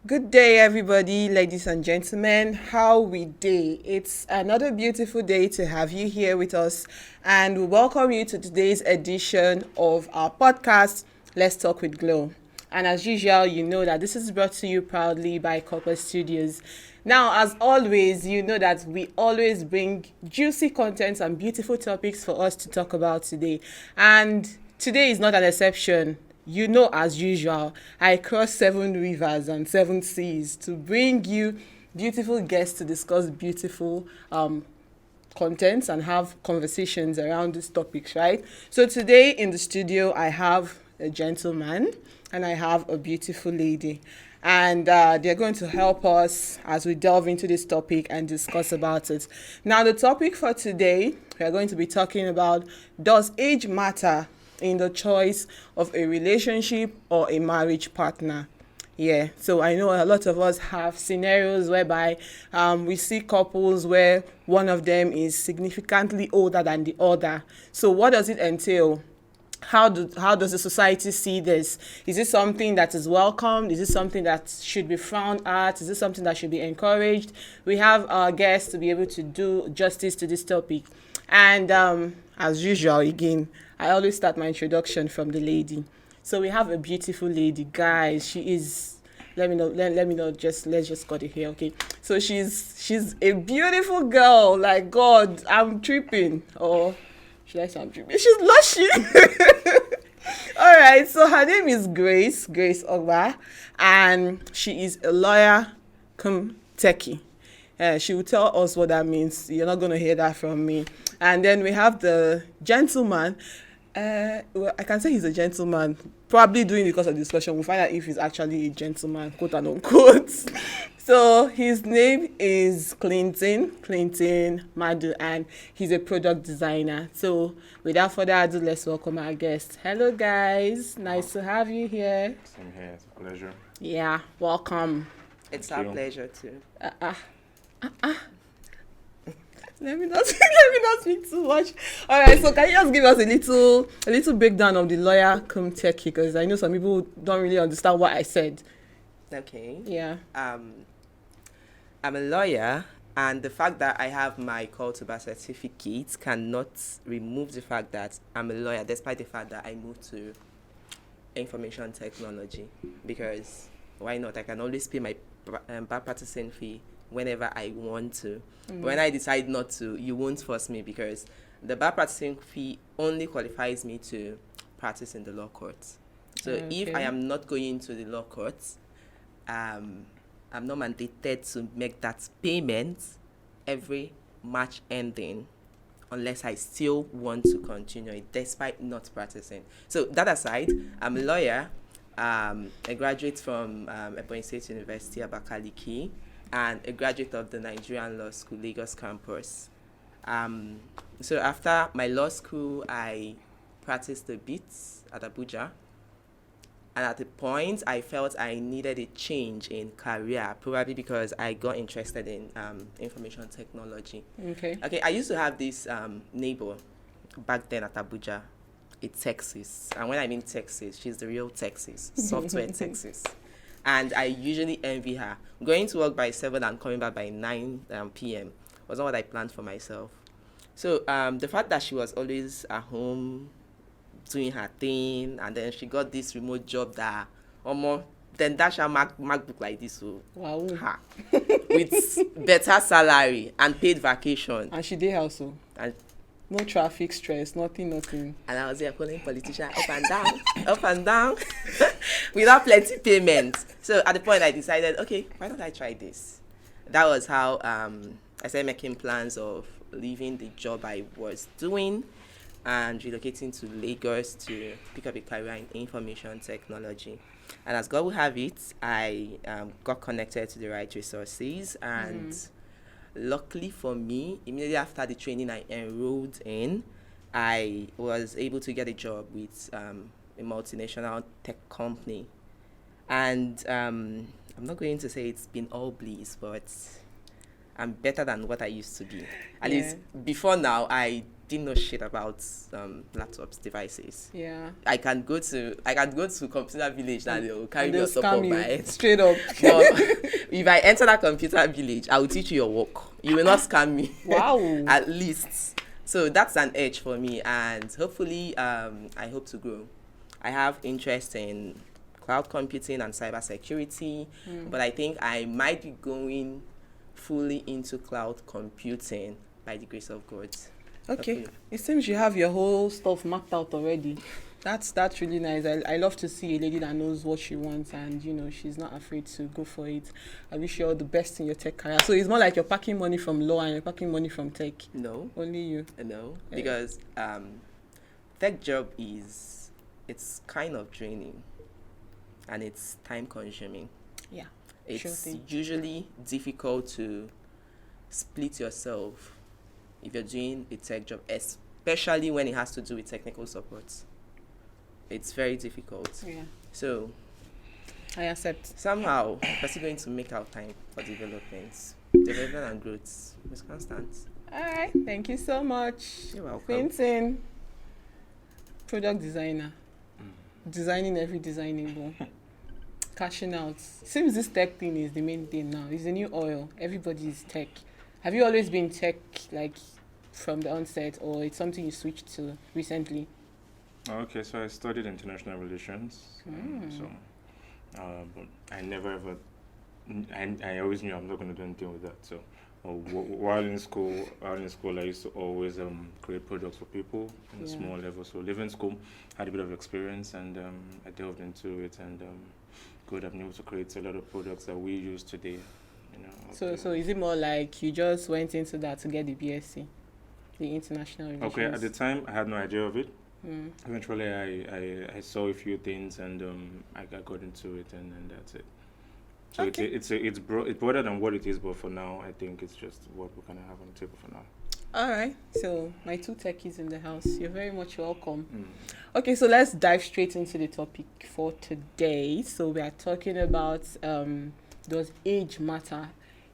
Good day, everybody, ladies and gentlemen. How we day? It's another beautiful day to have you here with us, and we welcome you to today's edition of our podcast, Let's Talk with Glow. And as usual, you know that this is brought to you proudly by Corper Studios. Now, as always, you know that we always bring juicy content and beautiful topics for us to talk about today. And today is not an exception. You know, as usual, I cross 7 rivers and 7 seas to bring you beautiful guests to discuss beautiful contents and have conversations around these topics, right? So today in the studio, I have a gentleman and I have a beautiful lady. And they're going to help us as we delve into this topic and discuss about it. Now, the topic for today, we are going to be talking about, does age matter in the choice of a relationship or a marriage partner? Yeah, so I know a lot of us have scenarios whereby we see couples where one of them is significantly older than the other. So what does it entail? How does the society see this? Is it something that is welcomed? Is it something that should be frowned at? Is it something that should be encouraged? We have our guests to be able to do justice to this topic. And as usual, again, I always start my introduction from the lady. So we have a beautiful lady, guys. She is, let me know, let me know, let's just cut it here, okay? So she's a beautiful girl. Like, God, I'm tripping. Or should I say I'm tripping? She's blushing. All right, so her name is Grace Ogba, and she is a lawyer come techie. She will tell us what that means. You're not going to hear that from me. And then we have the gentleman. Well, I can say he's a gentleman. Probably doing it because of the discussion. We'll find out if he's actually a gentleman, quote and unquote. So his name is Clinton Madu, and he's a product designer. So without further ado, let's welcome our guest. Hello, guys. Nice to have you here. Same here. It's a pleasure. Yeah, welcome. It's Thank our you. pleasure too. Let me not speak too much. All right, so can you just give us a little breakdown of the lawyer come techie, because I know some people don't really understand what I said. Okay. Yeah. I'm a lawyer, and the fact that I have my call to bar certificate cannot remove the fact that I'm a lawyer, despite the fact that I moved to information technology. Because why not? I can always pay my bar practicing fee whenever I want to. But when I decide not to, you won't force me, because the bar practicing fee only qualifies me to practice in the law courts. So if I am not going to the law courts, I'm not mandated to make that payment every March ending unless I still want to continue it despite not practicing. So that aside, I'm a lawyer, a graduate from Ebonyi State University, Abakaliki, and a graduate of the Nigerian Law School, Lagos campus. So after my law school, I practiced a bit at Abuja. And at the point, I felt I needed a change in career, probably because I got interested in information technology. Okay. Okay, I used to have this neighbor back then at Abuja, a Texas. And when I mean Texas, she's the real Texas, software Texas. And I usually envy her. Going to work by 7 and coming back by 9 p.m. was not what I planned for myself. So the fact that she was always at home doing her thing, and then she got this remote job that then dash her MacBook like this, so Wow. ha, with better salary and paid vacation. And she did also. And No traffic stress, nothing. And I was there calling politicians up and down, without plenty payment. So at the point I decided, okay, why don't I try this? That was how I started making plans of leaving the job I was doing and relocating to Lagos to pick up a career in information technology. And as God will have it, I got connected to the right resources, and luckily for me, immediately after the training I enrolled in, I was able to get a job with a multinational tech company. And I'm not going to say it's been all bliss, but I'm better than what I used to be. At Yeah. least before now, I didn't know shit about laptops, devices. Yeah. I can go to computer village and they'll carry And me they'll on top of scam my you head. straight up. But if I enter that computer village, I will teach you your work. You will not scam me. Wow. At least. So that's an edge for me, and hopefully, I hope to grow. I have interest in cloud computing and cybersecurity, but I think I might be going fully into cloud computing by the grace of God. Okay. Hopefully. It seems you have your whole stuff mapped out already. That's really nice. I love to see a lady that knows what she wants and, you know, she's not afraid to go for it. I wish you all the best in your tech career. So it's more like you're packing money from law and you're packing money from tech. No. Only you. No, because tech job it's kind of draining and it's time consuming. Yeah. It's Sure thing. usually difficult to split yourself if you're doing a tech job, especially when it has to do with technical support. It's very difficult. Yeah. So I accept. somehow we're still going to make our time for development and growth. It's constant. All right. Thank you so much. You're welcome. Quentin, product designer. Designing every designable. Cashing out. Seems this tech thing is the main thing now. It's the new oil. Everybody is tech. Have you always been tech, like, from the onset, or it's something you switched to recently? Okay, so I studied international relations. But I never ever. I always knew I'm not going to do anything with that. So, while in school, I used to always create products for people on a small level. So, leaving school, I had a bit of experience, and I delved into it, and good. I've been able to create a lot of products that we use today. You know. So is it more like you just went into that to get the BSc, the international relations? Okay, at the time I had no idea of it. Eventually, I saw a few things and I got into it, and that's it. So Okay. it's broader than what it is, but for now, I think it's just what we kind of have on the table for now. All right. So my two techies in the house, you're very much welcome. Okay, so let's dive straight into the topic for today. So we are talking about does age matter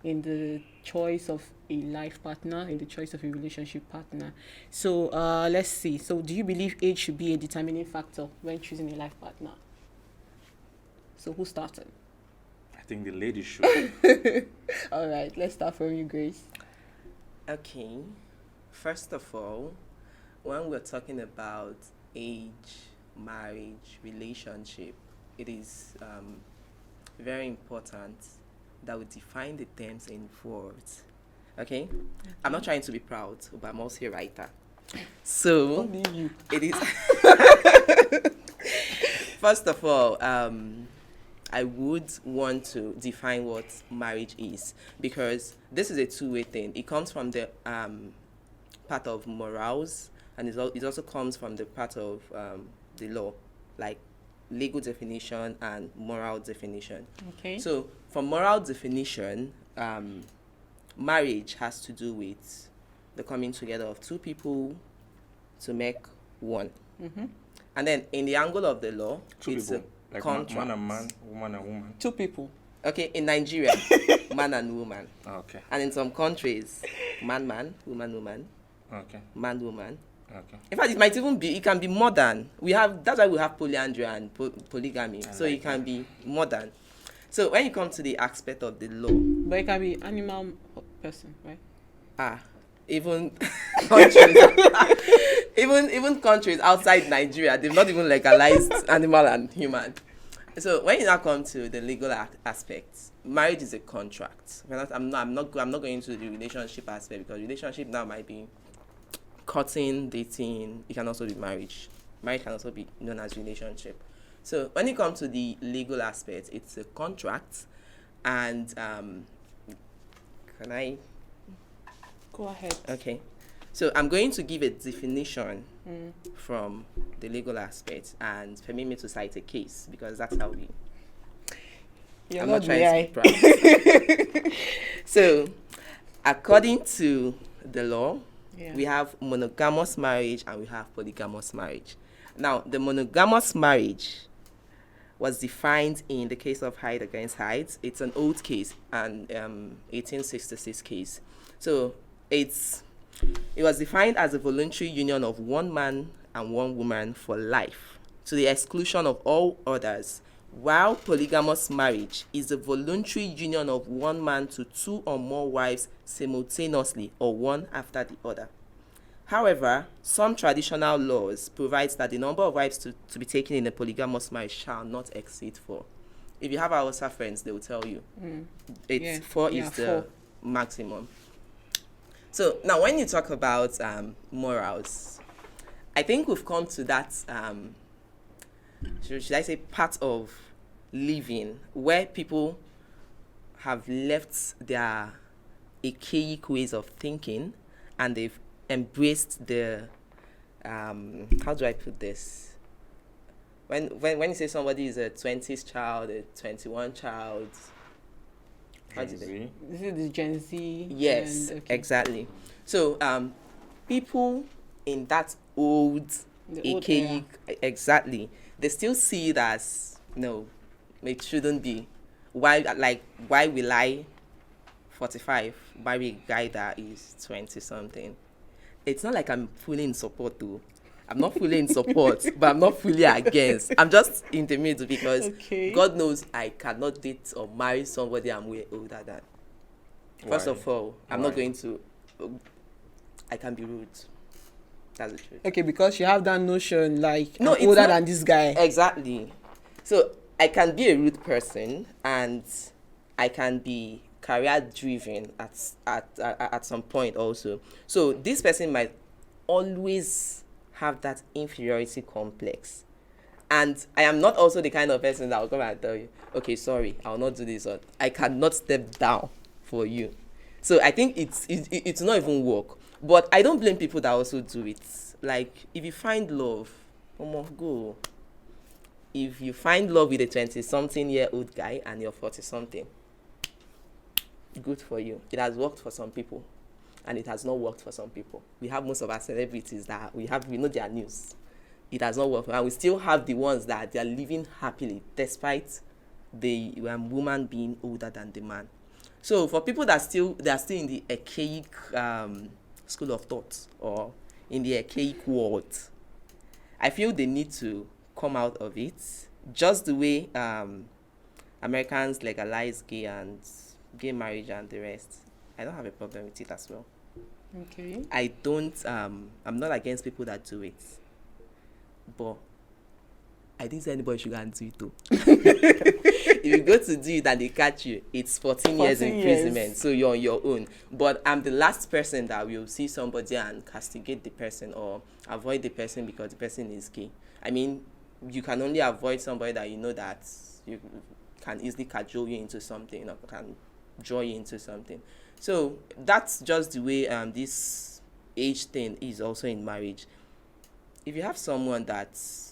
in the choice of a life partner, in the choice of a relationship partner? So let's see. So do you believe age should be a determining factor when choosing a life partner? So who started? I think the ladies should. All right, let's start from you, Grace. Okay. First of all, when we're talking about age, marriage, relationship, it is very important that we define the terms involved. Okay? I'm not trying to be proud, but I'm also a writer. So, Only you. it is. First of all, I would want to define what marriage is, because this is a two-way thing. It comes from the part of morals, and it also comes from the part of the law, like legal definition and moral definition. Okay. So, for moral definition, marriage has to do with the coming together of two people to make one. And then, in the angle of the law, Two it's people, a like contract. man and man, woman and woman. Two people. Okay, in Nigeria, man and woman. Okay. And in some countries, man, woman, Okay. man, woman. Okay. In fact, it can be modern. That's why we have polyandry and polygamy. So it can be modern. So when you come to the aspect of the law, But it can be animal person, right? even countries, even countries outside Nigeria, they've not even legalized animal and human. So when you now come to the legal aspects, marriage is a contract. I'm not going into the relationship aspect, because relationship now might be courting, dating. It can also be marriage. Marriage can also be known as relationship. So when it comes to the legal aspect, it's a contract, and can I? Go ahead. Okay. So I'm going to give a definition from the legal aspect, and permit me to cite a case, because that's how we. You're I'm not not trying to be proud. So, according to the law, we have monogamous marriage and we have polygamous marriage. Now, the monogamous marriage, was defined in the case of Hyde against Hyde. It's an old case, and 1866 case. So it was defined as a voluntary union of one man and one woman for life, to the exclusion of all others, while polygamous marriage is a voluntary union of one man to two or more wives simultaneously, or one after the other. However, some traditional laws provides that the number of wives to be taken in a polygamous marriage shall not exceed 4. If you have Hausa friends, they will tell you it's 4 is the maximum. So now when you talk about morals, I think we've come to that, should I say, part of living where people have left their archaic ways of thinking and they've embraced the how do I put this? When you say somebody is a 20s child, a 21 child, Gen Z. This is the Gen Z. Yes, exactly. So people in that old archaic, exactly, they still see it as no, it shouldn't be. Why will I 45 marry a guy that is 20 something? It's not like I'm fully in support though. I'm not fully in support, but I'm not fully against. I'm just in the middle because God knows I cannot date or marry somebody I'm way older than. First of all, I'm not going to. I can be rude. That's the truth. Okay, because you have that notion like No, I'm older than this guy. Exactly. So I can be a rude person and I can be career driven at some point also. So this person might always have that inferiority complex. And I am not also the kind of person that will come and tell you, okay, sorry, I'll not do this, or I cannot step down for you. So I think it's not even work. But I don't blame people that also do it. Like, if you find love, go. If you find love with a 20-something-year-old guy and you're 40-something, good for you. It has worked for some people, and it has not worked for some people. We have most of our celebrities that we know their news. It has not worked, and we still have the ones that they are living happily despite the woman being older than the man. So for people that they are still in the archaic school of thought or in the archaic world, I feel they need to come out of it, just the way Americans legalize gay marriage and the rest. I don't have a problem with it as well. Okay. I'm not against people that do it, but I didn't say anybody should go and do it too. If you go to do it and they catch you, it's 14 years imprisonment, so you're on your own. But I'm the last person that will see somebody and castigate the person or avoid the person because the person is gay. I mean, you can only avoid somebody that you know that you can easily cajole you into something or can draw you into something. So that's just the way this age thing is also in marriage. If you have someone that's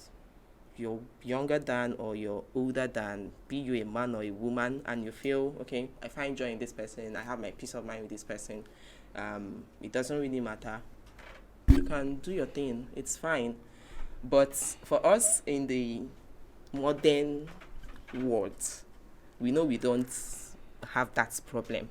you're younger than or you're older than, be you a man or a woman, and you feel, okay, I find joy in this person, I have my peace of mind with this person, it doesn't really matter. You can do your thing, it's fine. But for us in the modern world, we know we don't have that problem.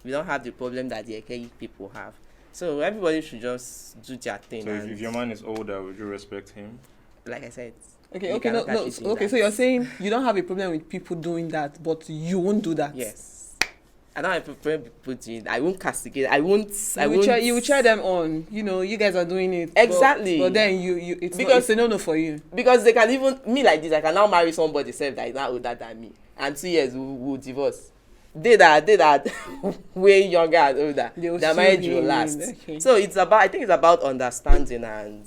We don't have the problem that the archaic people have. So everybody should just do their thing. So if your man is older, would you respect him? Like I said. Okay, so you're saying you don't have a problem with people doing that, but you won't do that? Yes. I don't have a problem with people doing it. I won't castigate. You will cheer them on. You know, you guys are doing it. Exactly. But then it's a no for you. Because they can even, me like this, I can now marry somebody that is now older than me. And 2 years, we'll divorce. They that way younger and older, their marriage will last. Okay. So I think it's about understanding and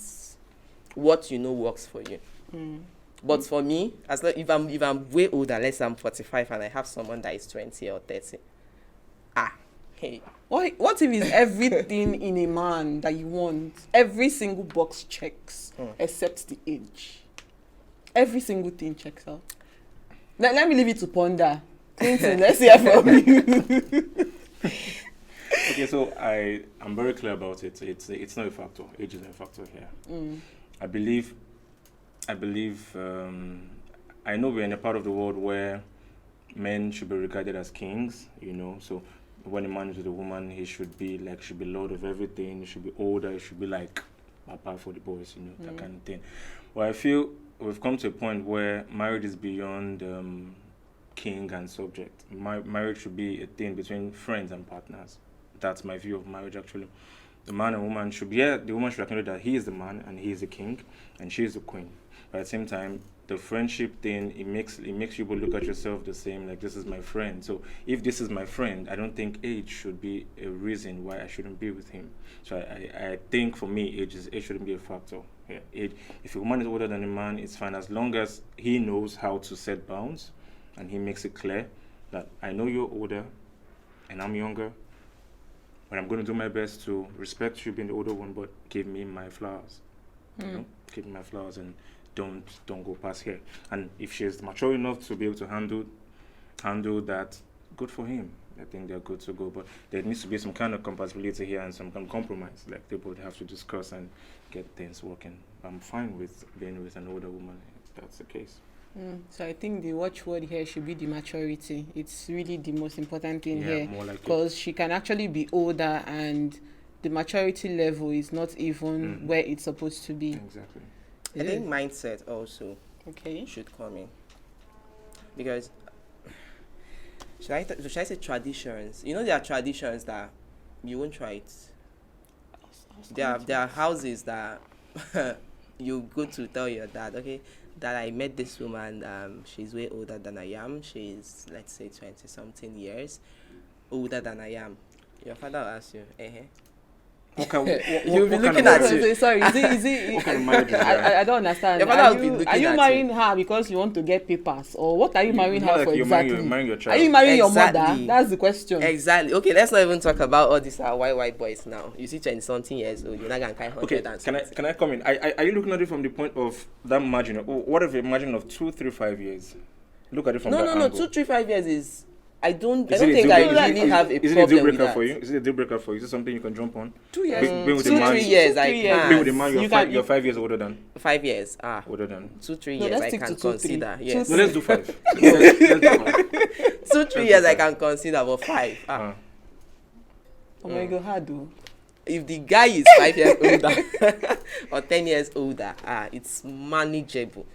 what you know works for you. But for me, if I'm way older, let's say I'm 45 and I have someone that is 20 or 30, hey. What if it's everything in a man that you want? Every single box checks except the age. Every single thing checks out. Let me leave it to ponder. Clinton, let's hear from you. Okay, so I'm very clear about it. It's not a factor. Age is not a factor here. I believe I know we're in a part of the world where men should be regarded as kings, so when a man is with a woman, he should be lord of everything, he should be older, he should be like papa for the boys, that kind of thing. Well, I feel we've come to a point where marriage is beyond king and subject. Marriage should be a thing between friends and partners. That's my view of marriage, actually. The man and woman should be, the woman should acknowledge that he is the man and he is the king and she is the queen. But at the same time, the friendship thing, it makes you both look at yourself the same, like this is my friend. So if this is my friend, I don't think age should be a reason why I shouldn't be with him. So I think for me, age shouldn't be a factor. Yeah, if a woman is older than a man, it's fine as long as he knows how to set bounds and he makes it clear that I know you're older and I'm younger, but I'm going to do my best to respect you being the older one, but give me my flowers. Give me my flowers and don't go past here. And if she's mature enough to be able to handle that, good for him. I think they're good to go. But there needs to be some kind of compatibility here and some kind of compromise. Like they both have to discuss and get things working. I'm fine with being with an older woman if that's the case. So I think the watchword here should be the maturity. It's really the most important thing here, like because she can actually be older and the maturity level is not even where it's supposed to be. Exactly. I think mindset also Okay. should come in, because should I say traditions? There are traditions that you won't try it. There are houses that you go to tell your dad, okay, that I met this woman, she's way older than I am. She's, let's say, 20-something years older than I am. Your father will ask you, Okay, You'll be looking at you. Sorry, is it what kind of marriage is that? I don't understand. Your father will be looking are you at marrying her because you want to get papers, or what are you marrying Not her like for you're exactly? marrying your Are child. you marrying your mother? Exactly. That's the question. Exactly. Okay, let's not even talk about all these white boys now. You see 20-something years old, you're not going to carry 100 Okay, and can I come in? Are you looking at it from the point of that margin? What if a margin of 2, 3, 5 years? Look at it from that angle. No. 2, 3, 5 years is. I don't Is it a think deal I breaker? really have a Is it a problem deal with breaker that. for you? Is it a deal breaker for you? Is it something you can jump on? 2 years. Being with a 2, man, 3 years, 2, I 3 years. being with a can. man, you're 5 years older than 5 years, older than. 2, 3 No, years, let's I stick can to 2, 3. consider. Yes. No, let's do 5. let's do 5. 2, 3 years, I can consider, but 5. Oh my God, how do? If the guy is 5 years older or 10 years older, it's manageable.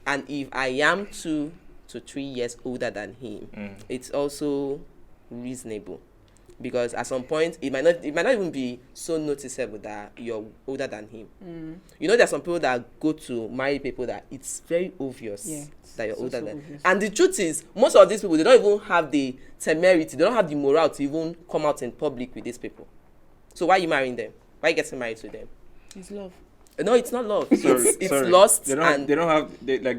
And if I am 2 to 3 years older than him, it's also reasonable, because at some point it might not even be so noticeable that you're older than him. There's some people that go to marry people that it's very obvious that you're older than. Obvious. And the truth is, most of these people, they don't even have the temerity, they don't have the morale to even come out in public with these people. So why are you marrying them? Why are you getting married to them? It's love. No, it's not love. Sorry. It's lost. They're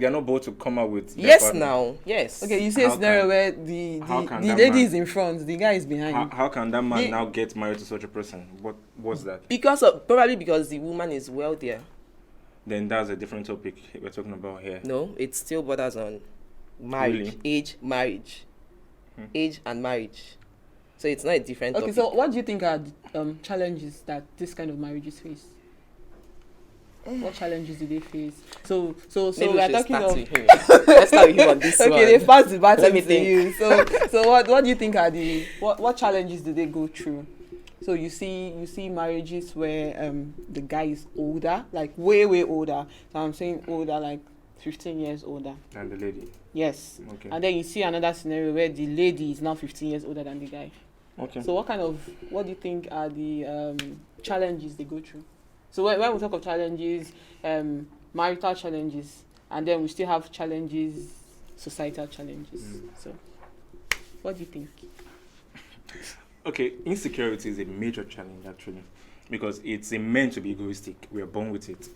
not both to come out with. their Yes, partner. now, yes. Okay, you see a How scenario can- where the how can that lady man- is in front, the guy is behind. How can that man Yeah. now get married to such a person? What's that? Probably because the woman is wealthier. Then that's a different topic we're talking about here. No, it still borders on marriage, Really? age and marriage. So it's not a different Okay, topic. so what do you think are the challenges that this kind of marriages face? What challenges do they face? So Maybe we are should talking start of. with him. Let's start with him on this one. Okay, they pass the baton Let me to think. you. So what do you think are the what challenges do they go through? So you see marriages where the guy is older, like way older. So I'm saying older, like 15 years older. And the lady. Yes. Okay. And then you see another scenario where the lady is now 15 years older than the guy. Okay. So what do you think are the challenges they go through? So when we talk of challenges, marital challenges, and then we still have challenges, societal challenges. So what do you think? Okay, insecurity is a major challenge actually, because it's meant to be egoistic. We are born with it.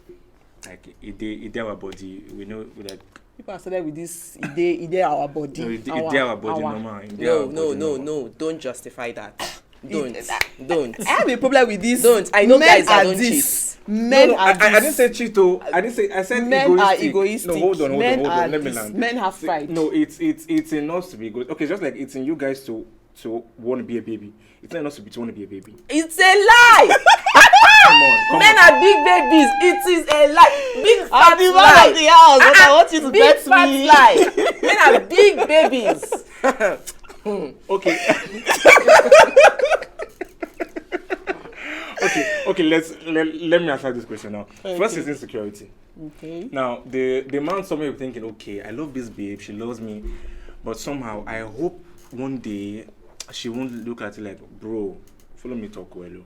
Like it our body. We know like. People are started with this ide our body. No, it our body normal. No. Don't justify that. Don't. I have a problem with this. Don't. I know Men guys that are don't this. cheat. Men are this. I didn't say cheat though. I said Men are egoistic. egoistic. No, hold on. Men are Let me this. land. Men have pride. No, it's in us to be egoistic. Okay, just like it's in you guys to want to be a baby. It's not enough to want to be a baby. It's a lie. Come Men on. are big babies. It is a lie. Big fat I'm the lie. man of the house, but I want you to Big bet fat me. lie. Men are big babies. Okay. Okay. Let me answer this question now. First is insecurity. Okay. Now the man somewhere thinking, okay, I love this babe, she loves me, but somehow I hope one day she won't look at it like, bro, follow me talk well.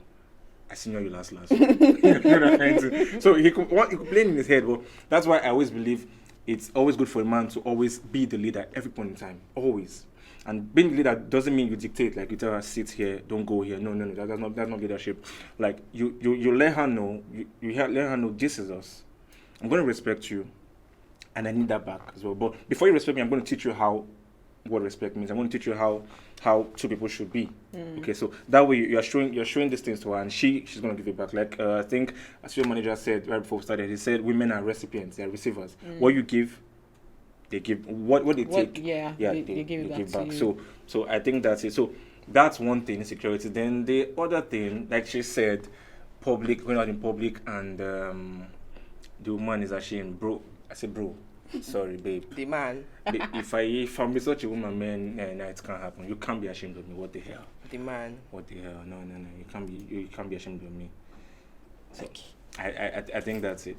I seen you last. You know what I'm trying to- So he could play in his head, but that's why I always believe it's always good for a man to always be the leader every point in time, always. And being the leader doesn't mean you dictate, like you tell her sit here, don't go here. No, that's not leadership. Like you let her know, let her know this is us. I'm going to respect you, and I need that back as well. But before you respect me, I'm going to teach you what respect means. I'm going to teach you how two people should be. Okay, so that way you're showing these things to her, and she's going to give it back. Like I think as your manager said right before we started, he said women are recipients, they are receivers. What you give, they give. What they take, they give it back to you. So I think that's it. So that's one thing, insecurity. Then the other thing, like she said, going out in public, and the woman is ashamed, bro. I said, bro. Sorry, babe. The man. If I'm with such a woman, man, it can't happen. You can't be ashamed of me. What the hell? The man. What the hell? No. You can't be ashamed of me. So I think that's it.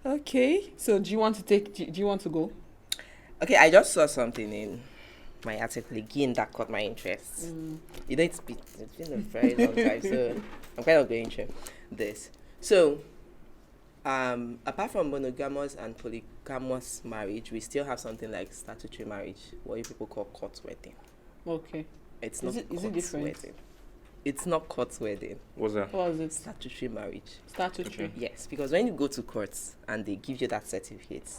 Okay. So do you want to go? Okay, I just saw something in my article again that caught my interest. You know, it's been a very long time, so I'm kind of going through this. So, apart from monogamous and polygamous marriage, we still have something like statutory marriage, what you people call court wedding. Okay. It's not Is it court different? wedding. It's not court wedding. What's that? What was it? Statutory marriage. Statutory. Yes, because when you go to courts and they give you that certificate,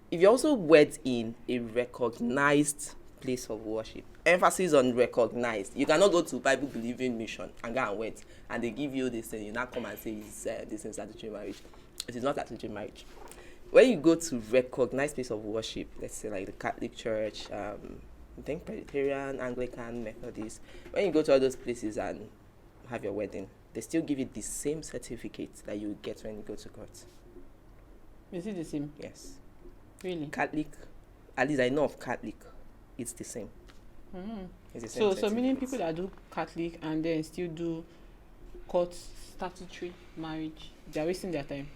if you also wed in a recognized place of worship, emphasis on recognized, you cannot go to Bible believing mission and go and wed and they give you this thing, you now come and say this is statutory marriage. It is not statutory marriage. When you go to recognized place of worship, let's say like the Catholic Church, I think Presbyterian, Anglican, Methodist, when you go to all those places and have your wedding, they still give you the same certificate that you get when you go to court. Is it the same? Yes. Really? Catholic, at least I know of Catholic, it's the same. It's the same So meaning certificate. people that do Catholic and then still do court statutory marriage, they are wasting their time.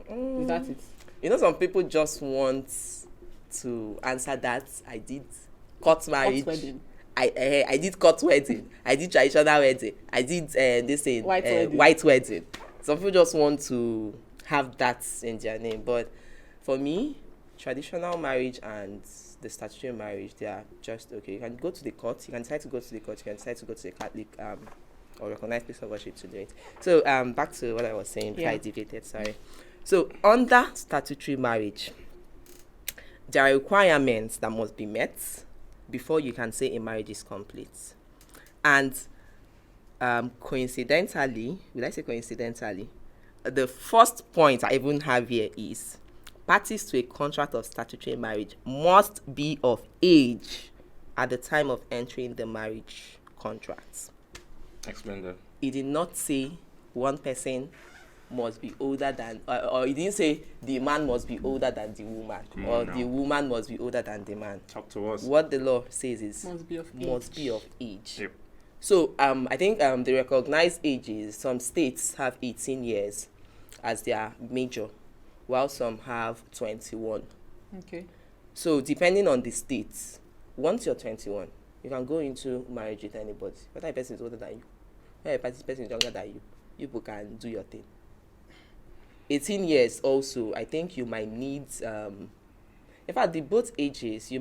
Is that it? You know, some people just want to answer that. I did court marriage. Court wedding. I did court wedding. I did traditional wedding. I did this thing, white wedding. Some people just want to have that in their name. But for me, traditional marriage and the statutory marriage, they are just okay. You can go to the court. You can decide to go to the court. You can decide to go to the Catholic or recognized place of worship to do it. So back to what I was saying. Yeah. I deviated. Sorry. So under statutory marriage, there are requirements that must be met before you can say a marriage is complete. And coincidentally, the first point I even have here is parties to a contract of statutory marriage must be of age at the time of entering the marriage contract. Explain that. It did not say one person must be older than, or it didn't say the man must be older than the woman, or the woman must be older than the man. Talk to us. What the law says is Must be of age. Yep. So I think the recognized ages, some states have 18 years as their major, while some have 21. Okay. So depending on the states, once you're 21, you can go into marriage with anybody. Whether a person is older than you, whether a person is younger than you, you people can do your thing. 18 years also, I think you might need, in fact, the both ages, you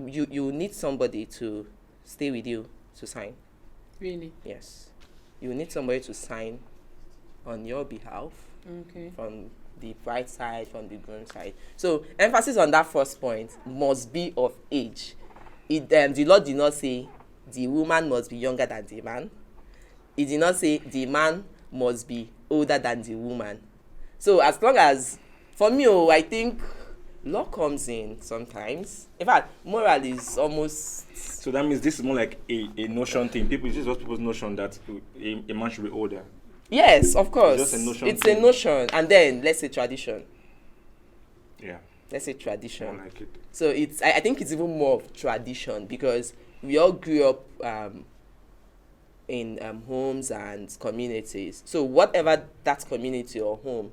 need somebody to stay with you to sign. Really? Yes. You need somebody to sign on your behalf. Okay. From the bride side, from the groom side. So emphasis on that first point, must be of age. The law did not say the woman must be younger than the man. It did not say the man must be older than the woman. So as long as, for me, I think law comes in sometimes. In fact, moral is almost... So that means this is more like a notion thing. It's just people's notion that a man should be older. Yes, of course. It's just a notion It's thing. a notion. And then let's say tradition. Yeah, Let's say more tradition. like it. So I think it's even more of tradition because we all grew up in homes and communities. So whatever that community or home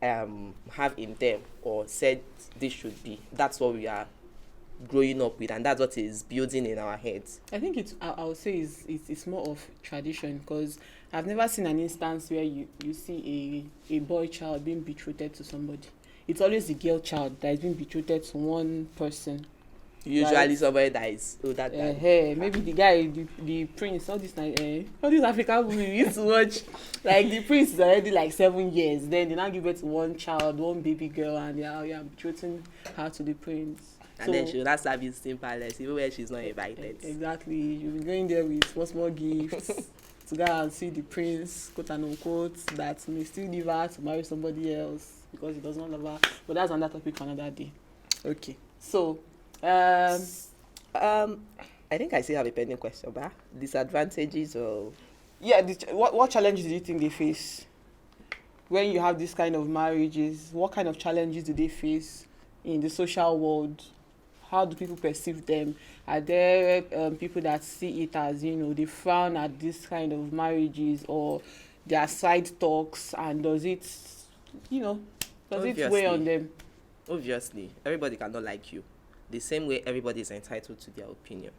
have in them or said this should be, that's what we are growing up with, and that's what is building in our heads. I think I would say it's more of tradition, because I've never seen an instance where you see a boy child being betrothed to somebody. It's always the girl child that is being betrothed to one person. Usually Right. somebody that is older than Maybe the guy, the prince, all this all these African movies we used to watch, like the prince is already like 7 years, then they now give birth to one child, one baby girl, and they're betrothing her to the prince. and then she will not start visiting palace even when she's not invited. Exactly, you'll be going there with small gifts to go and see the prince, quote and unquote, that may still leave her to marry somebody else because he does not love her. But that's another topic for another day. Okay, so I think I still have a pending question, but disadvantages of yeah, what challenges do you think they face when you have this kind of marriages? What kind of challenges do they face in the social world? How do people perceive them? Are there people that see it as, they frown at this kind of marriages, or their side talks, and does it weigh on them? obviously everybody cannot like you the same way everybody is entitled to their opinion.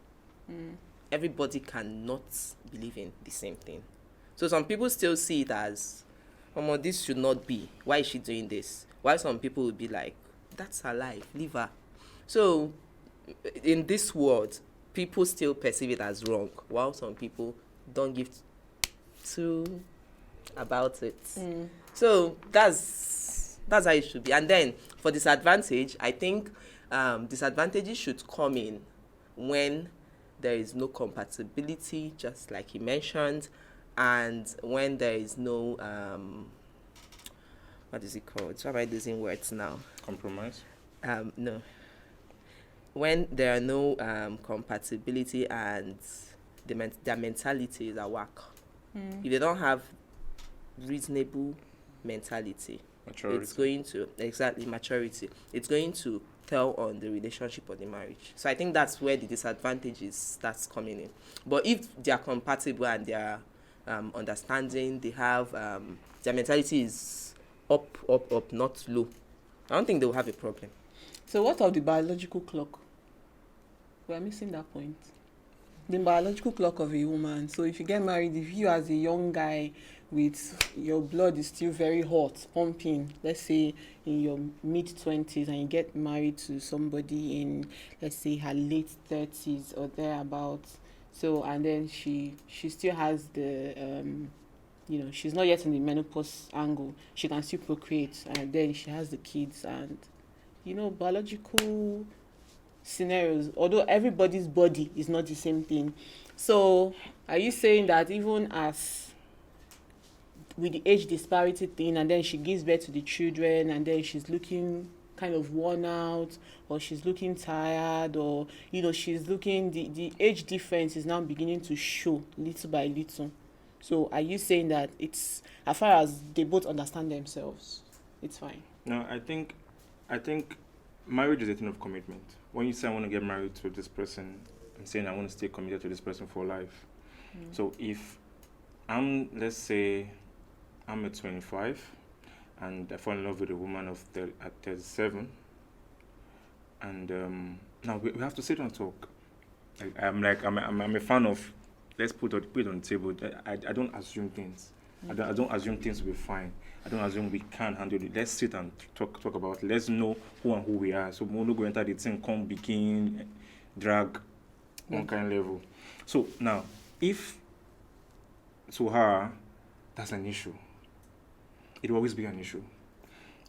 Everybody cannot believe in the same thing. So some people still see it as, this should not be. Why is she doing this? While some people will be like, that's her life, leave her. So in this world, people still perceive it as wrong, while some people don't give two about it. So that's how it should be. And then for disadvantage, I think disadvantages should come in when there is no compatibility, just like he mentioned, and when there is no what is it called? So am I losing words now? Compromise. No. When there are no compatibility and their mentality is at work. If they don't have reasonable mentality, Maturity. it's going to maturity. It's going to tell on the relationship or the marriage. So I think that's where the disadvantages starts coming in. But if they are compatible and they are understanding, they have their mentality is up, not low, I don't think they will have a problem. So what of the biological clock? We are missing that point. The biological clock of a woman. So if you get married, if you as a young guy with your blood is still very hot, pumping, let's say in your mid-20s, and you get married to somebody in, let's say, her late 30s or thereabouts. So, and then she still has the, she's not yet in the menopause angle. She can still procreate, and then she has the kids, and, biological scenarios, although everybody's body is not the same thing. So are you saying that even as with the age disparity thing, and then she gives birth to the children, and then she's looking kind of worn out, or she's looking tired, or she's looking, the age difference is now beginning to show little by little? So are you saying that it's, as far as they both understand themselves, it's fine? No, I think marriage is a thing of commitment. When you say I want to get married to this person, I'm saying I want to stay committed to this person for life. So if let's say I'm at 25 and I fall in love with a woman at 37, and now we have to sit and talk. I'm a fan of, let's put it on the table. I don't assume things. I don't assume things will be fine. I don't assume we can handle it. Let's sit and talk about it. Let's know who and who we are. So we don't go enter the thing, come begin, drag, one kind of level. So now, if to her, that's an issue, it will always be an issue.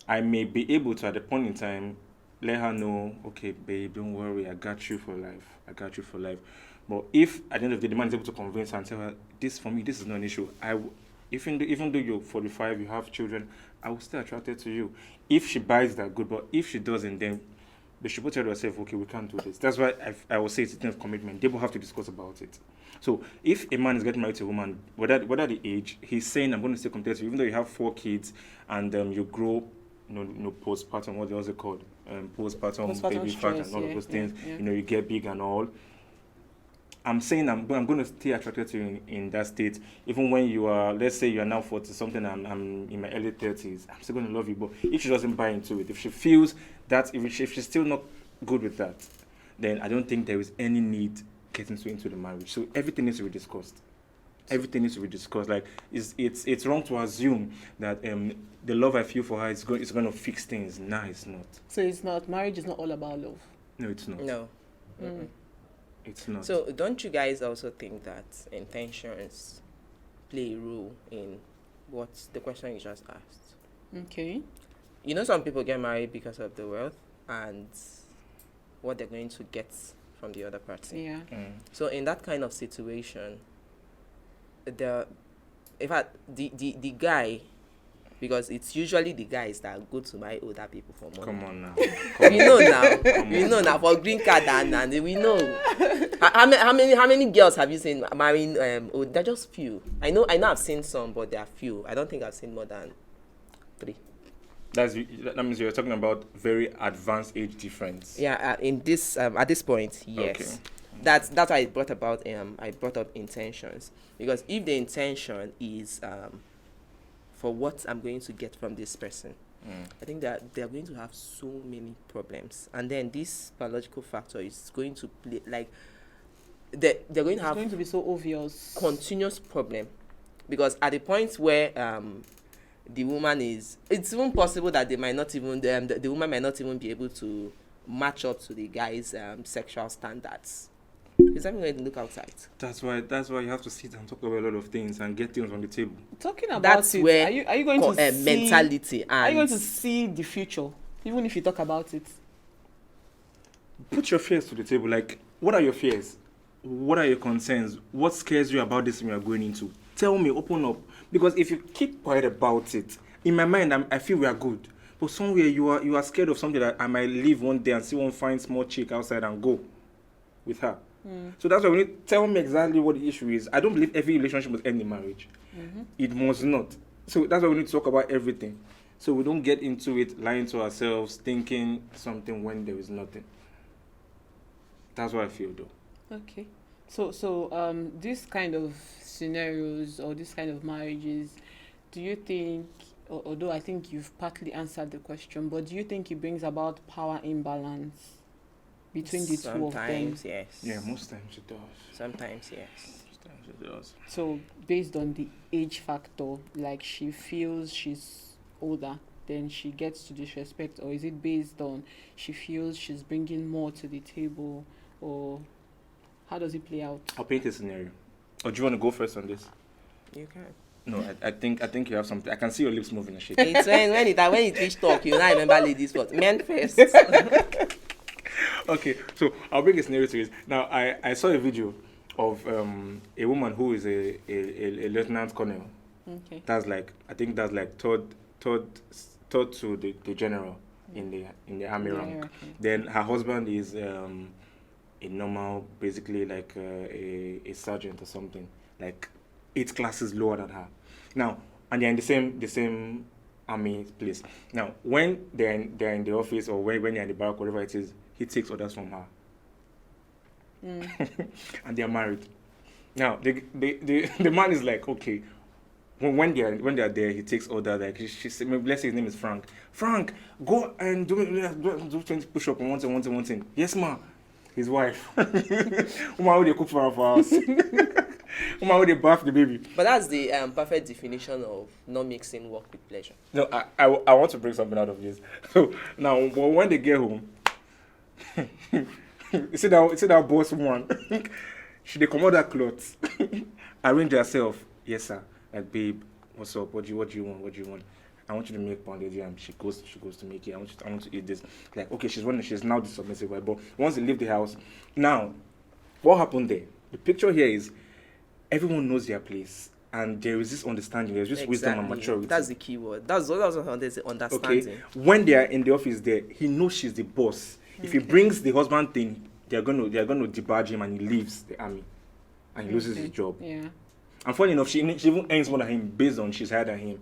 I may be able to, at the point in time, let her know, okay, babe, don't worry, I got you for life. But if at the end of the day, the man is able to convince her and tell her, this for me, this is not an issue. Even though you're 45, you have children, I will still attracted to you. If she buys that, good. But if she doesn't, then they should tell themselves, okay, we can't do this. That's why I will say it's a thing of commitment. They will have to discuss about it. So if a man is getting married to a woman, whether the age, he's saying, I'm going to stay committed to you, even though you have 4 kids and you grow, postpartum, what was it called? Postpartum baby fat and all of those things. Yeah. You get big and all. I'm saying I'm going to stay attracted to you in that state, even when you are, let's say you are now 40 something, I'm in my early 30s. I'm still going to love you. But if she doesn't buy into it, if she feels that, if she's still not good with that, then I don't think there is any need getting into the marriage. So everything needs to be discussed. Everything needs to be discussed. Like it's wrong to assume that the love I feel for her is going to fix things. Nah, it's not. So it's not, marriage is not all about love. No, it's not. No. Mm-hmm. It's not. So don't you guys also think that intentions play a role in what the question you just asked? Okay. Some people get married because of the wealth and what they're going to get from the other party. Yeah. So in that kind of situation, in fact, the guy, because it's usually the guys that go to marry older people for money. Come on now. We know now for green card and we know. How many girls have you seen marrying? They're just few. I know I've seen some, but they are few. I don't think I've seen more than 3. That means you're talking about very advanced age difference. Yeah, in this at this point, yes. Okay. That's why I brought up intentions, because if the intention is for what I'm going to get from this person, I think that they're going to have so many problems, and then this biological factor is going to play like they're going to have. It's going to be so obvious. Continuous problem, because at the point where the woman is, it's even possible that they might not even the woman might not even be able to match up to the guy's sexual standards. He's not going to look outside. That's why you have to sit and talk about a lot of things and get things on the table. Talking about That's it, where are you going to see mentality and are you going to see the future, even if you talk about it? Put your fears to the table. Like, what are your fears? What are your concerns? What scares you about this thing you are going into? Tell me, open up. Because if you keep quiet about it, in my mind, I feel we are good. But somewhere you are scared of something that I might leave one day and see one fine small chick outside and go with her. So that's why we need to tell me exactly what the issue is. I don't believe every relationship must end in marriage. It must not. So that's why we need to talk about everything. So we don't get into it lying to ourselves, thinking something when there is nothing. That's what I feel, though. Okay. So this kind of scenarios or this kind of marriages, do you think, although I think you've partly answered the question, but do you think it brings about power imbalance between the two of them? Sometimes, yes. Yeah, most times it does. Sometimes, yes. Most times it does. So based on the age factor, like she feels she's older, then she gets to disrespect, or is it based on she feels she's bringing more to the table, or how does it play out? I'll paint a scenario. Or do you want to go first on this? You can. No, I think you have something. I can see your lips moving and shaking. It's when it reach talk, you now remember ladies first. Men first. Okay, so I'll bring a scenario to it. Now, I saw a video of a woman who is a lieutenant colonel. Okay. That's like, I think that's like third to the general in the army rank. Okay. Then her husband is a normal, basically like a sergeant or something, like 8 classes lower than her. Now, and they're in the same army place. Now, when they're in the office, or when they're in the barrack, whatever it is, he takes orders from her. And they're married. Now, the man is like, okay, when they're there, he takes order. Like she said, let's say his name is Frank. Frank, go and do 20 push-up and one thing. Yes, ma. His wife. How they cook for our house. How they bath the baby. But that's the perfect definition of not mixing work with pleasure. No, I want to bring something out of this. So now, when they get home, you see that boss woman. She they come out that clothes, arrange herself. Yes, sir. Like, babe, what's up? What do you want? I want you to make pounded yam. She goes to make it. I want to eat this. Like, okay, she's now the submissive wife. But once they leave the house, now, what happened there? The picture here is everyone knows their place, and there is this understanding. There's just wisdom and maturity. That's the key word. That's what I was understanding. Okay. When they are in the office there, he knows she's the boss. If he brings the husband thing, they're gonna debarge him, and he leaves the army, and he loses his job. Yeah. And funny enough, she even earns more than him based on she's higher than him.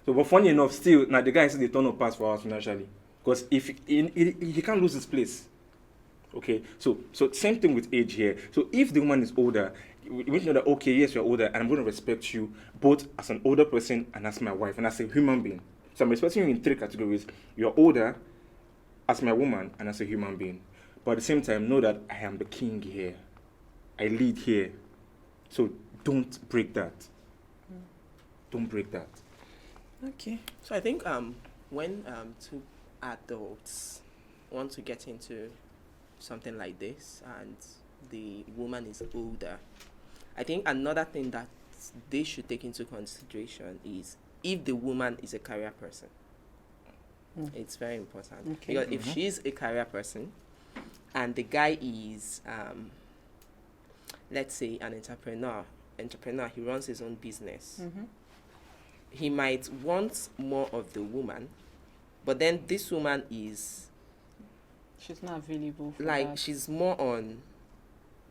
So, but funny enough, still, now the guy said they turn up pass for us financially, because if he can't lose his place. Okay, so same thing with age here. So if the woman is older, we need to know that, okay, yes, you're older, and I'm going to respect you both as an older person and as my wife and as a human being. So I'm respecting you in 3 categories. You're older as my woman and as a human being. But at the same time, know that I am the king here. I lead here. So don't break that. Don't break that. Okay. So I think when two adults want to get into something like this and the woman is older, I think another thing that they should take into consideration is if the woman is a career person. It's very important. Okay. Because if she's a career person and the guy is, let's say, an entrepreneur, he runs his own business, he might want more of the woman, but then this woman is She's not available for like that. she's more on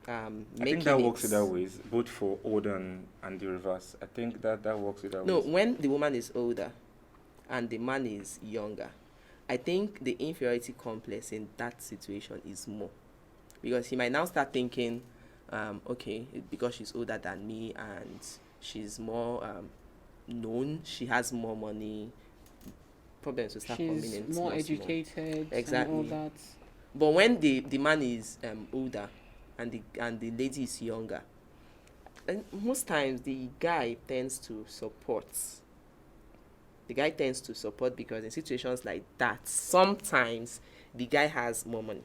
I making think that works it. either ways, both for older and the reverse. I think that works either No, ways. when the woman is older and the man is younger, I think the inferiority complex in that situation is more. Because he might now start thinking, okay, because she's older than me and she's more known, she has more money, problems will start coming in. She's more educated Exactly. and all that. But when the man is older and the lady is younger, and most times the guy tends to support. The guy tends to support because in situations like that, sometimes the guy has more money.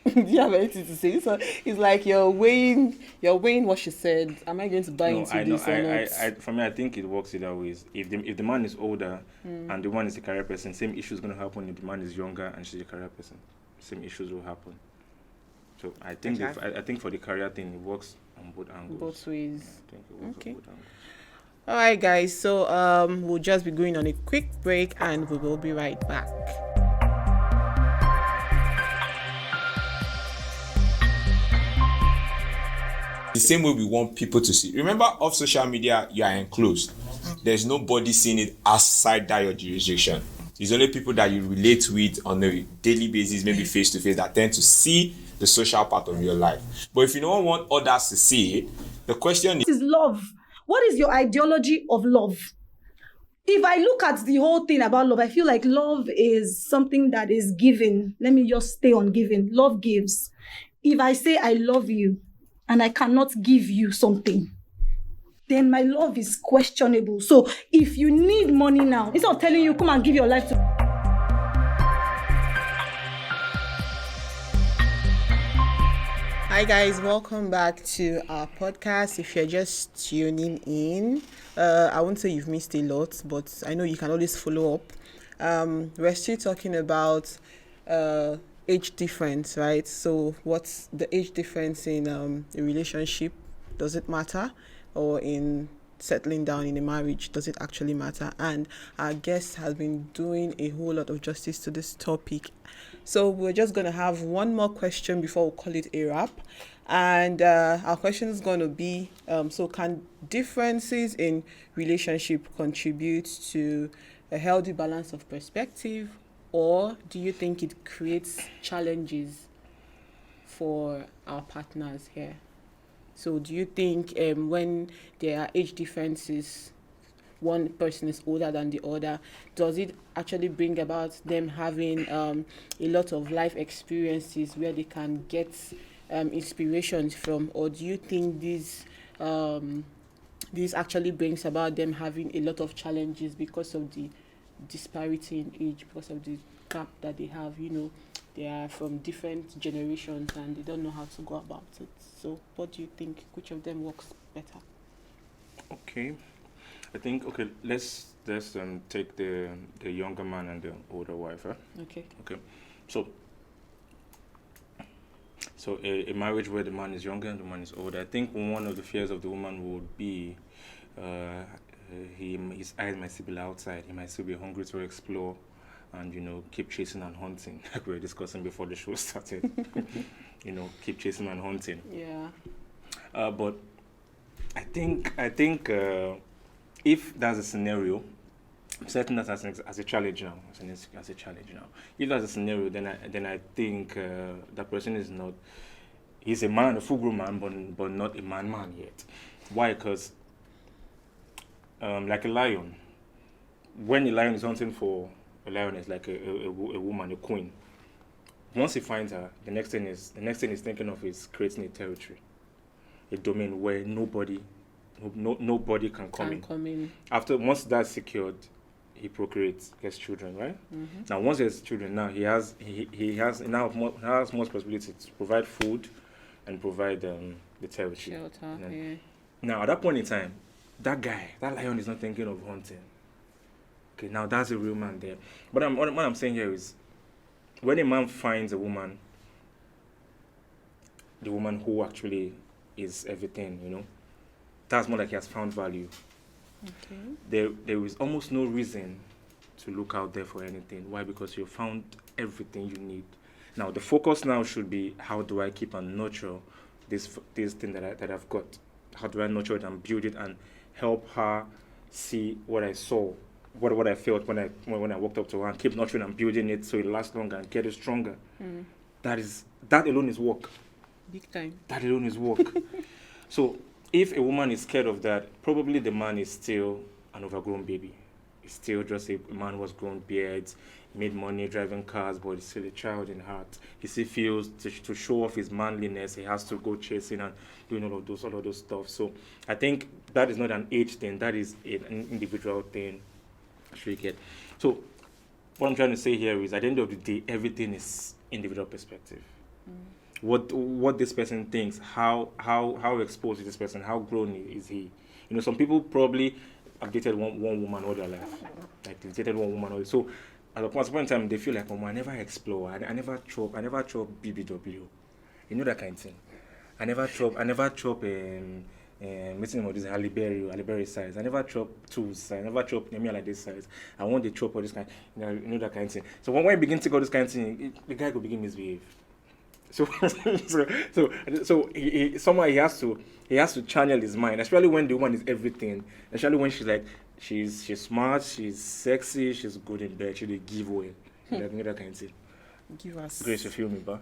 Do you have anything to say? So it's like you're weighing what she said. Am I going to buy into this or not? For me, I think it works either ways. If the man is older and the one is a career person, same issue is going to happen. If the man is younger and she's a career person, same issues will happen. So I think I think for the career thing, it works on both angles. Both ways. I think it works Okay. on both angles. All right, guys. So we'll just be going on a quick break, and we will be right back. The same way we want people to see. Remember, off social media, you are enclosed. There's nobody seeing it outside that your jurisdiction. It's only people that you relate with on a daily basis, maybe face to face, that tend to see the social part of your life. But if you don't want others to see it, the question What is love? What is your ideology of love? If I look at the whole thing about love, I feel like love is something that is given. Let me just stay on giving. Love gives. If I say I love you and I cannot give you something, then my love is questionable. So if you need money now, instead of telling you, come and give your life to... Hi guys, welcome back to our podcast. If you're just tuning in, I won't say you've missed a lot, but I know you can always follow up. We're still talking about age difference, right? So what's the age difference in a relationship? Does it matter? Or in settling down in a marriage, does it actually matter? And our guest has been doing a whole lot of justice to this topic. So we're just going to have one more question before we call it a wrap. And our question is going to be, so can differences in relationship contribute to a healthy balance of perspective, or do you think it creates challenges for our partners here? So do you think when there are age differences, one person is older than the other, does it actually bring about them having a lot of life experiences where they can get inspirations from, or do you think this actually brings about them having a lot of challenges because of the disparity in age, because of the gap that they have? You know, they are from different generations and they don't know how to go about it. So what do you think? Which of them works better? Okay, I think let's take the younger man and the older wife. Huh? Okay. So a marriage where the man is younger and the man is older. I think one of the fears of the woman would be his eyes might still be outside. He might still be hungry to explore and keep chasing and hunting, like we were discussing before the show started. Keep chasing and hunting. Yeah. But I think if that's a scenario, I'm setting that as a challenge now. As a challenge now. If that's a scenario, then I think that person is not. He's a man, a full-grown man, but not a man yet. Why? Because like a lion, when a lion is hunting for a lioness, like a woman, a queen. Once he finds her, the next thing he's thinking of is creating a territory, a domain where nobody can come in. Once that's secured, he procreates, gets children, right? Mm-hmm. Now, once he has children, now he has more responsibility to provide food and provide the territory. Shelter. Yeah. Now, at that point in time, that lion is not thinking of hunting. Okay, now that's a real man there. But what I'm saying here is, when a man finds a woman, the woman who actually is everything, that's more like he has found value. Okay. There is almost no reason to look out there for anything. Why? Because you found everything you need. Now the focus now should be, how do I keep and nurture this thing that I've got? How do I nurture it and build it and help her see what I saw, what I felt when I walked up to her, and keep nurturing and building it so it lasts longer and get it stronger. Mm. That alone is work. Big time. That alone is work. So if a woman is scared of that, probably the man is still an overgrown baby. He's still just a man who has grown beards, made money driving cars, but he's still a child in heart. He still feels to show off his manliness, he has to go chasing and doing all of those stuff. So I think that is not an age thing, that is an individual thing. So what I'm trying to say here is, at the end of the day, everything is individual perspective. What this person thinks, how exposed is this person, how grown is he? Some people probably have dated one woman all their life. Like they've dated one woman all. So at a point in time, they feel like, I never explore. I never chop BBW. That kind of thing. I never chop missing all this Halle size. I never chop tools. I never chop like this size. I want to chop all this kind. That kind of thing. So when I begin to go this kind of thing, the guy will begin misbehave. So he somehow he has to channel his mind, especially when the woman is everything. Especially when she's like, she's smart, she's sexy, she's good in bed, she give away. That kind of thing. Give us Grace, you feel me, ba?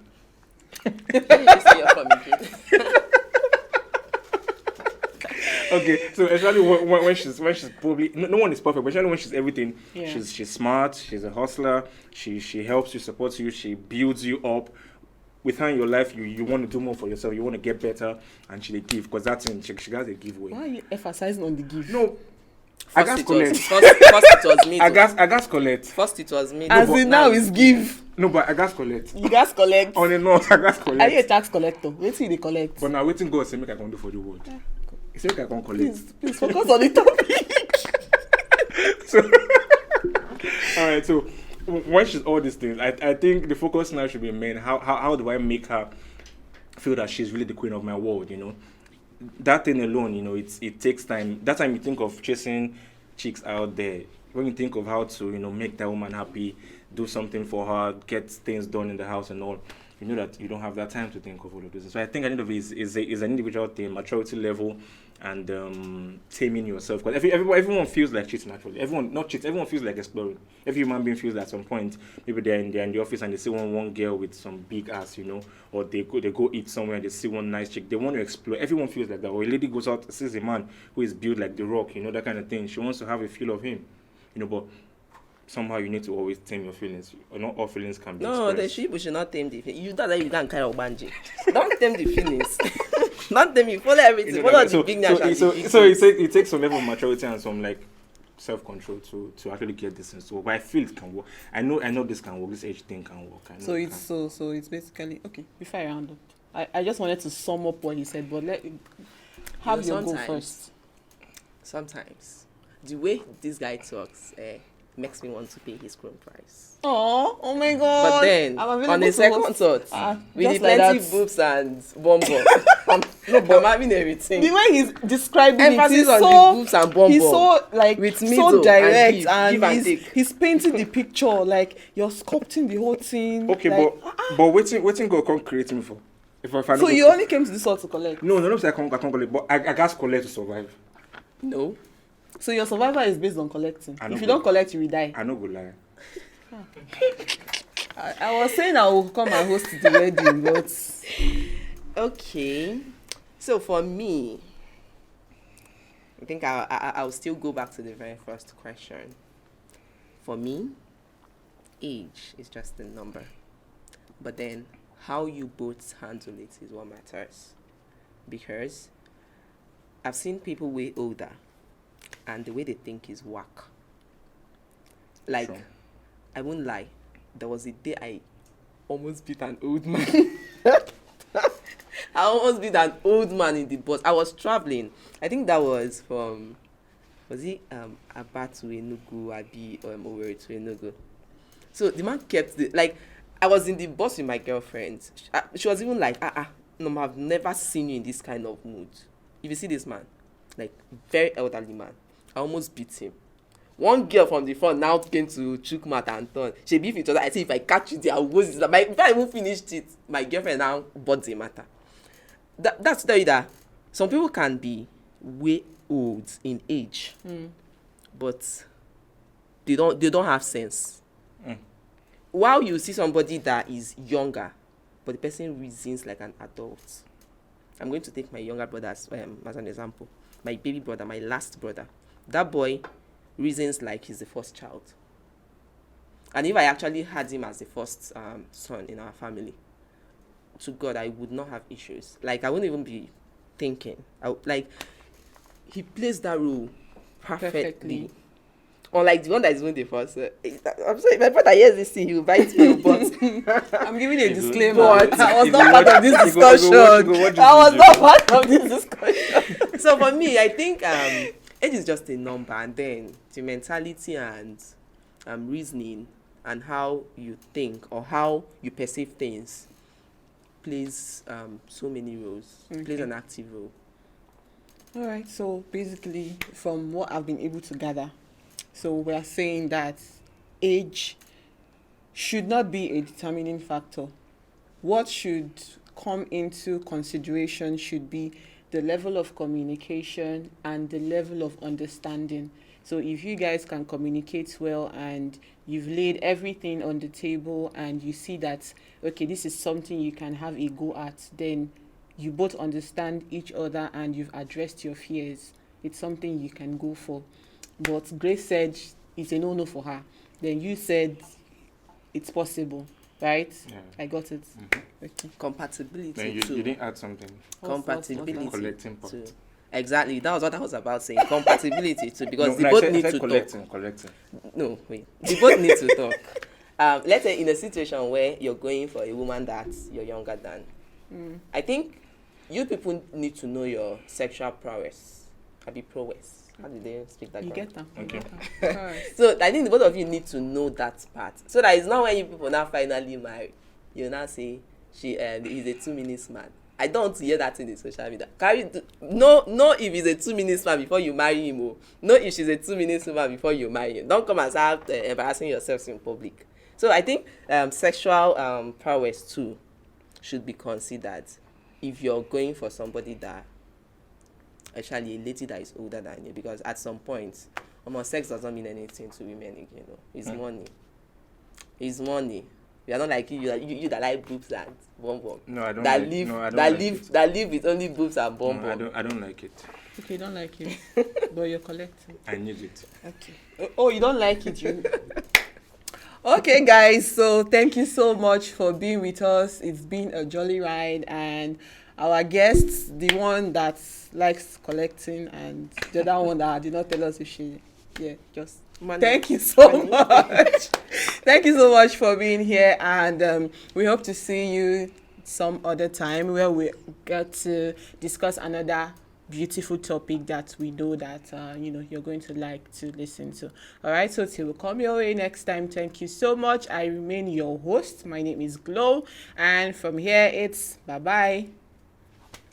Okay, so especially when she's probably no one is perfect, but especially when she's everything. Yeah. She's smart, she's a hustler, she helps you, supports you, she builds you up. With her in your life, you want to do more for yourself, you want to get better, and she give, because that's in she has a giveaway. Why are you emphasizing on the give? No, I got collect. First it was me. I got collect. First it was me. As in now is give. No, but I got collect. You got collect. On and on, I got collect. Are you a tax collector? Wait till they collect. But now waiting God say make I can do for the world. Yeah. Say make I can collect. Please focus on the topic. So, all right, so. When she's all these things, I think the focus now should be men. How do I make her feel that she's really the queen of my world? That thing alone, it takes time. That time you think of chasing chicks out there. When you think of how to make that woman happy, do something for her, get things done in the house and all, that you don't have that time to think of all of this. So I think at the end of it is an individual thing, maturity level, and taming yourself. Because everyone feels like cheating actually. Everyone feels like exploring. Every human being feels that at some point, maybe they're in the office and they see one girl with some big ass, or they go eat somewhere and they see one nice chick. They want to explore. Everyone feels like that. Or a lady goes out, sees a man who is built like The Rock, that kind of thing. She wants to have a feel of him, but somehow you need to always tame your feelings. Not all feelings can be expressed. The sheep should not tame the feelings. You can't carry a banji. Don't tame the feelings. Not tame you. Follow everything. Follow the big national. So it takes some level of maturity and some self-control to actually get this in. So, but I feel it can work. I know this can work. This age thing can work. So it's basically okay. Before I round up, I just wanted to sum up what he said, but have your go first. Sometimes the way this guy talks, makes me want to pay his crown price. Oh my God. But then, I'm available on a to second host. thought, with the Just like plenty that. boobs and bonbon, I'm having everything. The way he's describing Emphasis it, he's on the so, boobs and bonbon. he's so like With so middle and direct, give and and take. he's painting the picture like you're sculpting the whole thing. Okay, like, but waiting go come create me for. If I so you only came to this hall to collect. No, I can't collect, but I got collect to survive. No. So your survival is based on collecting. I know If you go- don't collect, you will die. I no go lie. I was saying I will come and host the wedding, but Okay. So for me, I think I'll still go back to the very first question. For me, age is just a number. But then how you both handle it is what matters. Because I've seen people way older and the way they think is whack. Like, Sure. I won't lie. There was a day I almost beat an old man. I almost beat an old man in the bus. I was traveling. I think that was from, was it Aba to Enugu, Abi, Owerri to Enugu. So the man kept, I was in the bus with my girlfriend. She was even like, no, I've never seen you in this kind of mood. If you see this man, like, very elderly man, I almost beat him. One girl from the front now came to chook mat and turn. She beat each other. I say, if I catch you there, I will go. If I even finished it, my girlfriend now bought the matter. That's to tell you that some people can be way old in age, but they don't have sense. While you see somebody that is younger, but the person reasons like an adult. I'm going to take my younger brother as an example. My baby brother, my last brother. That boy reasons like he's the first child. And if I actually had him as the first son in our family, to God, I would not have issues. Like, I wouldn't even be thinking. He plays that role perfectly. Unlike the one that is doing the first. I'm sorry, my brother hears this thing, he will bite me, but I'm giving a disclaimer. But I was you not go part of this watch- you go discussion. watch- you go watch this I was video. not part of this discussion. so for me, I think age is just a number, and then the mentality and reasoning and how you think or how you perceive things plays so many roles, plays an active role. All right, so basically, from what I've been able to gather, so we're saying that age should not be a determining factor. What should come into consideration should be the level of communication and the level of understanding. So if you guys can communicate well and you've laid everything on the table and you see that, okay, this is something you can have a go at, then you both understand each other and you've addressed your fears. It's something you can go for. But Grace said it's a no-no for her. Then you said it's possible, right? Yeah. I got it. Okay. Compatibility Then you too. didn't add something. Compatibility Collecting part. too. Exactly. That was what I was about saying. Compatibility too, because they I both said need to collecting. talk. No, wait. They both need to talk. Let's say in a situation where you're going for a woman that you're younger than, I think you people need to know your sexual prowess. Prowess. How do they speak that? You correct? get them. Okay. Alright. So I think the both of you need to know that part. So that it's not when you people now finally marry, you now say he's a 2 minutes man. I don't want to hear that in the social media. Know if he's a 2 minutes man before you marry him. Or know if she's a 2 minutes woman before you marry him. Don't come and start embarrassing yourselves in public. So I think sexual prowess too should be considered if you're going for somebody that actually a lady that is older than you, because at some point sex does not mean anything to women again. It's money. It's money. We are not like you that like boobs and bonbon. No, I don't. That like, live no, I don't that like live it. that live with only boobs and bonbon. No, I don't like it. Okay, you don't like it, but you're collecting. I need it. Okay. Oh, you don't like it, you. Okay, guys. So thank you so much for being with us. It's been a jolly ride, and our guests, the one that likes collecting, and the other one that did not tell us if she, just. Money. Thank you so much. Thank you so much for being here, and we hope to see you some other time where we get to discuss another beautiful topic that we know that you're going to like to listen to. All right, so till we come your way next time, thank you so much. I remain your host. My name is Glow, and from here it's bye bye.